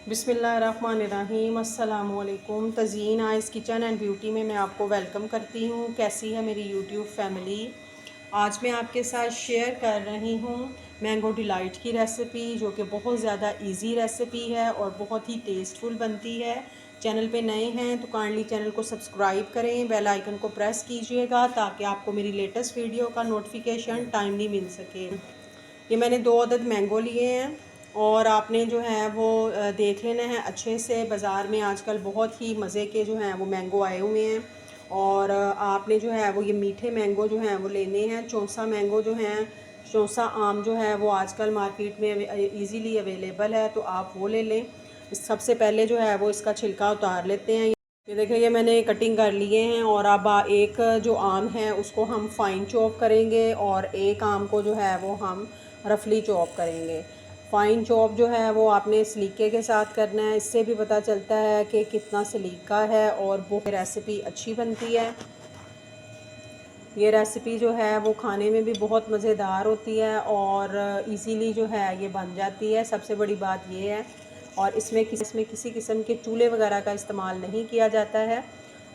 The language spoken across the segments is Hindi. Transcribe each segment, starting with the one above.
बिस्मिल्लाहिर्रहमानिर्रहीम। अस्सलामुअलैकुम। Tazeen eyes kitchen and beauty में मैं आपको वेलकम करती हूँ। कैसी है मेरी यूट्यूब फैमिली। आज मैं आपके साथ शेयर कर रही हूँ मैंगो डिलाइट की रेसिपी, जो कि बहुत ज़्यादा इजी रेसिपी है और बहुत ही टेस्टफुल बनती है। चैनल पे नए हैं तो काइंडली चैनल को सब्सक्राइब करें, बेल आइकन को प्रेस कीजिएगा ताकि आपको मेरी लेटेस्ट वीडियो का नोटिफिकेशन टाइमली मिल सके। ये मैंने 2 अदद मैंगो लिए हैं और आपने जो है वो देख लेना है अच्छे से। बाज़ार में आजकल बहुत ही मज़े के जो हैं वो मैंगो आए हुए हैं और आपने जो है वो ये मीठे मैंगो जो हैं वो लेने हैं। चौसा मैंगो जो हैं, चौसा आम जो है वो आजकल मार्केट में इजीली अवेलेबल है, तो आप वो ले लें। सबसे पहले जो है वो इसका छिलका उतार लेते हैं। ये देखिए, ये मैंने कटिंग कर लिए हैं और अब एक जो आम है उसको हम फ़ाइन चॉप करेंगे और एक आम को जो है वो हम रफली चॉप करेंगे। फ़ाइन चॉप जो है वो आपने सलीके के साथ करना है, इससे भी पता चलता है कि कितना सलीका है और वो रेसिपी अच्छी बनती है। ये रेसिपी जो है वो खाने में भी बहुत मज़ेदार होती है और इजीली जो है ये बन जाती है। सबसे बड़ी बात ये है, और इसमें किसी किस्म के चूल्हे वगैरह का इस्तेमाल नहीं किया जाता है।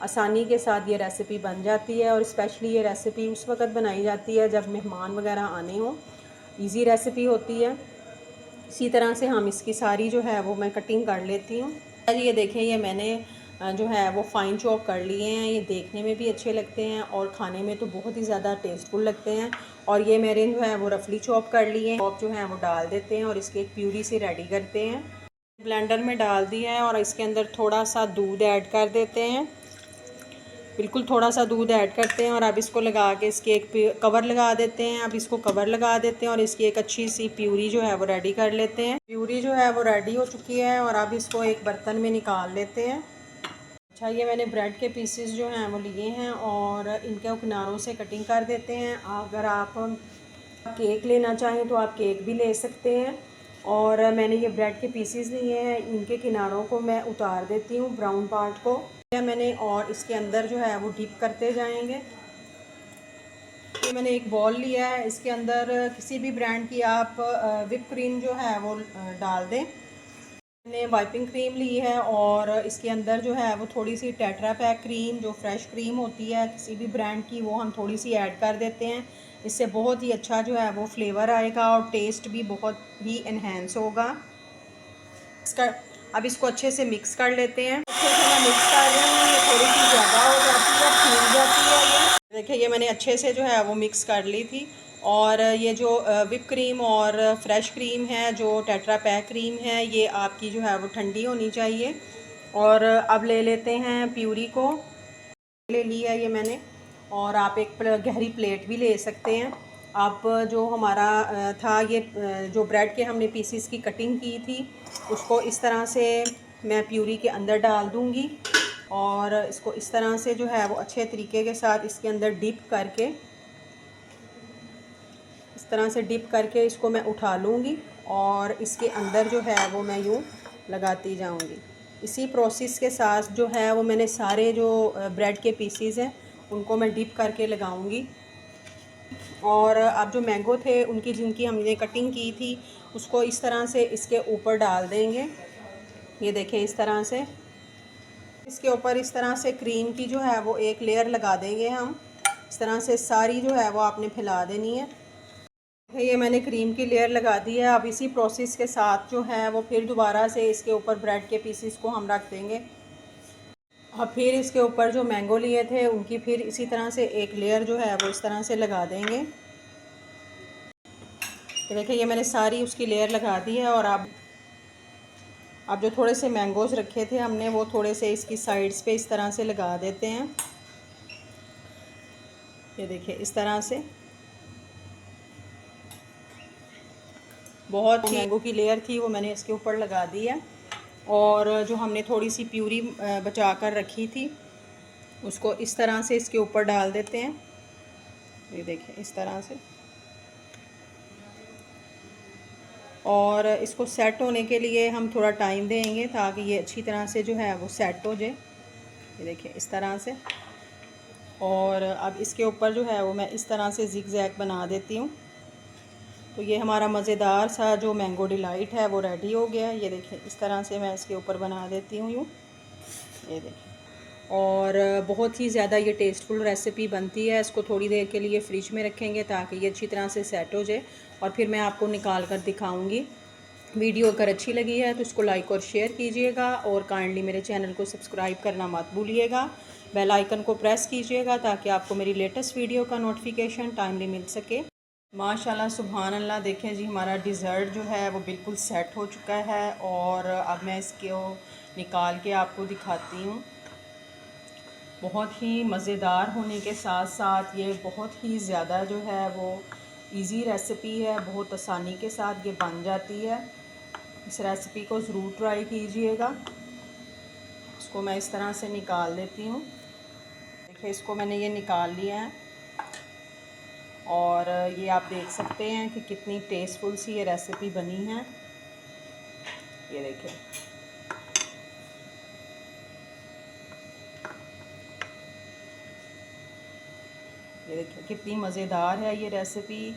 आसानी के साथ ये रेसिपी बन जाती है और स्पेशली ये रेसिपी उस वक़्त बनाई जाती है जब मेहमान वगैरह आने हों। ईज़ी रेसिपी होती है। इसी तरह से हम इसकी सारी जो है वो मैं कटिंग कर लेती हूँ। ये देखें, ये मैंने जो है वो फ़ाइन चॉप कर लिए हैं। ये देखने में भी अच्छे लगते हैं और खाने में तो बहुत ही ज़्यादा टेस्टफुल लगते हैं। और ये मेरे जो है वो रफली चॉप कर लिए हैं। चॉप जो है वो डाल देते हैं और इसकी एक प्यूरी सी रेडी करते हैं। ब्लेंडर में डाल दिया है और इसके अंदर थोड़ा सा दूध ऐड कर देते हैं। बिल्कुल थोड़ा सा दूध ऐड करते हैं और अब इसको लगा के इसके एक कवर लगा देते हैं। अब इसको कवर लगा देते हैं और इसकी एक अच्छी सी प्यूरी जो है वो रेडी कर लेते हैं। प्यूरी जो है वो रेडी हो चुकी है और अब इसको एक बर्तन में निकाल लेते हैं। अच्छा, ये मैंने ब्रेड के पीसेस जो हैं वो लिए हैं और इनके किनारों से कटिंग कर देते हैं। अगर आप केक लेना चाहें तो आप केक भी ले सकते हैं। और मैंने ये ब्रेड के पीसेस लिए हैं, इनके किनारों को मैं उतार देती हूँ, ब्राउन पार्ट को मैंने, और इसके अंदर जो है वो डिप करते जाएंगे। ये मैंने एक बॉल लिया है, इसके अंदर किसी भी ब्रांड की आप विप क्रीम जो है वो डाल दें। मैंने वाइपिंग क्रीम ली है और इसके अंदर जो है वो थोड़ी सी टेट्रा पैक क्रीम, जो फ्रेश क्रीम होती है किसी भी ब्रांड की, वो हम थोड़ी सी ऐड कर देते हैं। इससे बहुत ही अच्छा जो है वो फ्लेवर आएगा और टेस्ट भी बहुत ही इन्हेंस होगा। अब इसको अच्छे से मिक्स कर लेते हैं। अच्छे से मैं मिक्स कर रही हूँ, ये थोड़ी सी ज़्यादा हो जाती है, फूल जाती है। ये देखिए, ये मैंने अच्छे से जो है वो मिक्स कर ली थी। और ये जो विप क्रीम और फ्रेश क्रीम है, जो टेट्रा पैक क्रीम है, ये आपकी जो है वो ठंडी होनी चाहिए। और अब ले लेते हैं प्यूरी को, ले ली है ये मैंने। और आप एक गहरी प्लेट भी ले सकते हैं। अब जो हमारा था ये जो ब्रेड के हमने पीसीस की कटिंग की थी, उसको इस तरह से मैं प्यूरी के अंदर डाल दूँगी और इसको इस तरह से जो है वो अच्छे तरीके के साथ इसके अंदर डिप करके, इस तरह से डिप करके इसको मैं उठा लूँगी और इसके अंदर जो है वो मैं यूँ लगाती जाऊँगी। इसी प्रोसेस के साथ जो है वो मैंने सारे जो ब्रेड के पीसीज हैं उनको मैं डिप करके लगाऊंगी। और अब जो मैंगो थे उनकी, जिनकी हमने कटिंग की थी, उसको इस तरह से इसके ऊपर डाल देंगे। ये देखें, इस तरह से इसके ऊपर इस तरह से क्रीम की जो है वो एक लेयर लगा देंगे हम। इस तरह से सारी जो है वो आपने फैला देनी है। ये मैंने क्रीम की लेयर लगा दी है। अब इसी प्रोसेस के साथ जो है वो फिर दोबारा से इसके ऊपर ब्रेड के पीसेस को हम रख देंगे। अब फिर इसके ऊपर जो मैंगो लिए थे उनकी फिर इसी तरह से एक लेयर जो है वो इस तरह से लगा देंगे। तो देखिए, ये मैंने सारी उसकी लेयर लगा दी है। और अब जो थोड़े से मैंगोज़ रखे थे हमने, वो थोड़े से इसकी साइड्स पे इस तरह से लगा देते हैं। ये देखिए, इस तरह से बहुत मैंगो की लेयर थी वो मैंने इसके ऊपर लगा दी है। और जो हमने थोड़ी सी प्यूरी बचा कर रखी थी उसको इस तरह से इसके ऊपर डाल देते हैं। ये देखिए, इस तरह से। और इसको सेट होने के लिए हम थोड़ा टाइम देंगे ताकि ये अच्छी तरह से जो है वो सेट हो जाए। ये देखिए, इस तरह से। और अब इसके ऊपर जो है वो मैं इस तरह से जिग जैग बना देती हूँ। तो ये हमारा मज़ेदार सा जो मैंगो डिलाइट है वो रेडी हो गया है। ये देखें, इस तरह से मैं इसके ऊपर बना देती हूँ यूँ, ये देखें। और बहुत ही ज़्यादा ये टेस्टफुल रेसिपी बनती है। इसको थोड़ी देर के लिए फ्रिज में रखेंगे ताकि ये अच्छी तरह से सेट हो जाए, और फिर मैं आपको निकाल कर दिखाऊंगी। वीडियो अगर अच्छी लगी है तो इसको लाइक और शेयर कीजिएगा, और काइंडली मेरे चैनल को सब्सक्राइब करना मत भूलिएगा। बेल आइकन को प्रेस कीजिएगा ताकि आपको मेरी लेटेस्ट वीडियो का नोटिफिकेशन टाइमली मिल सके। माशाल्लाह सुभान अल्लाह। देखें जी, हमारा डिज़र्ट जो है वो बिल्कुल सेट हो चुका है, और अब मैं इसको निकाल के आपको दिखाती हूँ। बहुत ही मज़ेदार होने के साथ साथ ये बहुत ही ज़्यादा जो है वो इजी रेसिपी है। बहुत आसानी के साथ ये बन जाती है। इस रेसिपी को ज़रूर ट्राई कीजिएगा। इसको मैं इस तरह से निकाल लेती हूँ। देखिए, इसको मैंने ये निकाल लिया है, और ये आप देख सकते हैं कि कितनी टेस्टफुल सी ये रेसिपी बनी है। ये देखिए, ये देखिए कितनी मज़ेदार है ये रेसिपी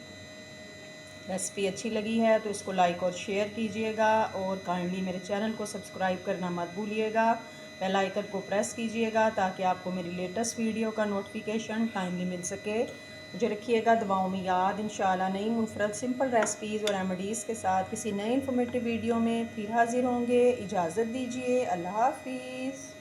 अच्छी लगी है तो इसको लाइक और शेयर कीजिएगा, और काइंडली मेरे चैनल को सब्सक्राइब करना मत भूलिएगा। बेल आइकन को प्रेस कीजिएगा ताकि आपको मेरी लेटेस्ट वीडियो का नोटिफिकेशन टाइमली मिल सके। मुझे रखिएगा दुआओं में याद। इंशाल्लाह नई मुनफरद सिंपल रेसिपीज़ और रेमेडीज़ के साथ किसी नए इन्फॉर्मेटिव वीडियो में फिर हाजिर होंगे। इजाज़त दीजिए। अल्लाह हाफिज़।